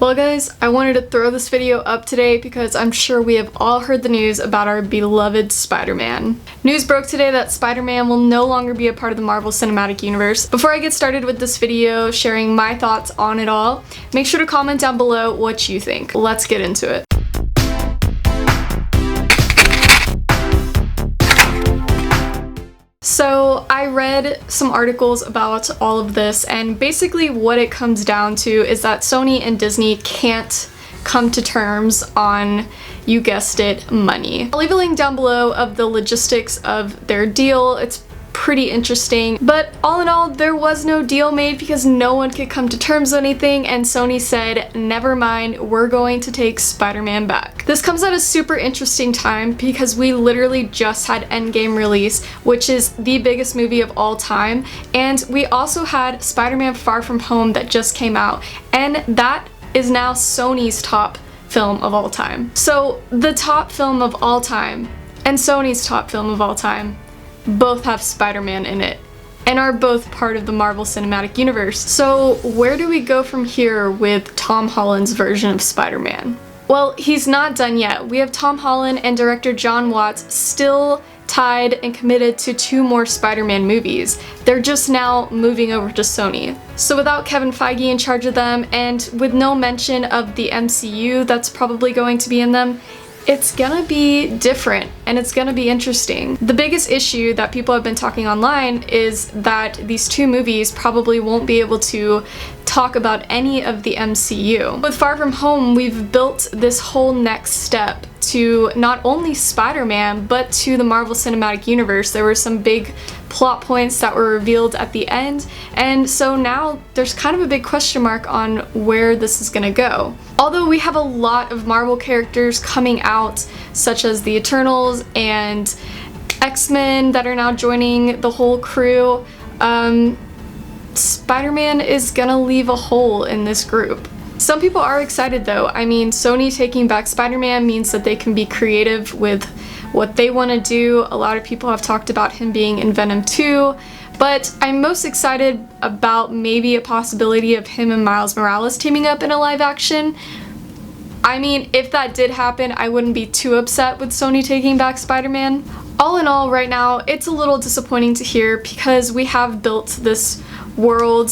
Well guys, I wanted to throw this video up today because I'm sure we have all heard the news about our beloved Spider-Man. News broke today that Spider-Man will no longer be a part of the Marvel Cinematic Universe. Before I get started with this video sharing my thoughts on it all, make sure to comment down below what you think. Let's get into it. So I read some articles about all of this, and basically what it comes down to is that Sony and Disney can't come to terms on, you guessed it, money. I'll leave a link down below of the logistics of their deal. It's pretty interesting, but all in all, there was no deal made because no one could come to terms with anything, and Sony said, never mind, we're going to take Spider-Man back. This comes at a super interesting time because we literally just had Endgame release, which is the biggest movie of all time, and we also had Spider-Man Far From Home that just came out, and that is now Sony's top film of all time. So the top film of all time and Sony's top film of all time both have Spider-Man in it and are both part of the Marvel Cinematic Universe. So where do we go from here with Tom Holland's version of Spider-Man? Well, he's not done yet. We have Tom Holland and director Jon Watts still tied and committed to 2 more Spider-Man movies. They're just now moving over to Sony. So without Kevin Feige in charge of them, and with no mention of the MCU that's probably going to be in them, it's gonna be different and it's gonna be interesting. The biggest issue that people have been talking online is that these 2 movies probably won't be able to talk about any of the MCU. With Far From Home, we've built this whole next step to not only Spider-Man, but to the Marvel Cinematic Universe. There were some big plot points that were revealed at the end, and so now there's kind of a big question mark on where this is gonna go. Although we have a lot of Marvel characters coming out, such as the Eternals and X-Men that are now joining the whole crew, Spider-Man is gonna leave a hole in this group. Some people are excited though. I mean, Sony taking back Spider-Man means that they can be creative with what they want to do. A lot of people have talked about him being in Venom 2, but I'm most excited about maybe a possibility of him and Miles Morales teaming up in a live action. I mean, if that did happen, I wouldn't be too upset with Sony taking back Spider-Man. All in all, right now, it's a little disappointing to hear because we have built this world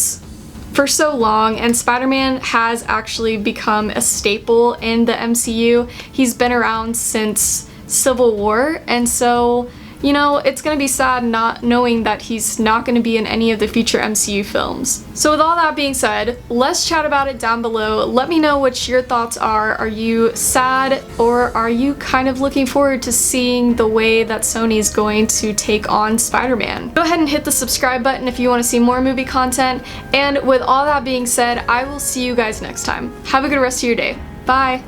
for so long, and Spider-Man has actually become a staple in the MCU. He's been around since Civil War, and so, you know, it's gonna be sad not knowing that he's not gonna be in any of the future MCU films. So with all that being said, let's chat about it down below. Let me know what your thoughts are. Are you sad, or are you kind of looking forward to seeing the way that Sony's going to take on Spider-Man? Go ahead and hit the subscribe button if you want to see more movie content, and with all that being said, I will see you guys next time. Have a good rest of your day. Bye!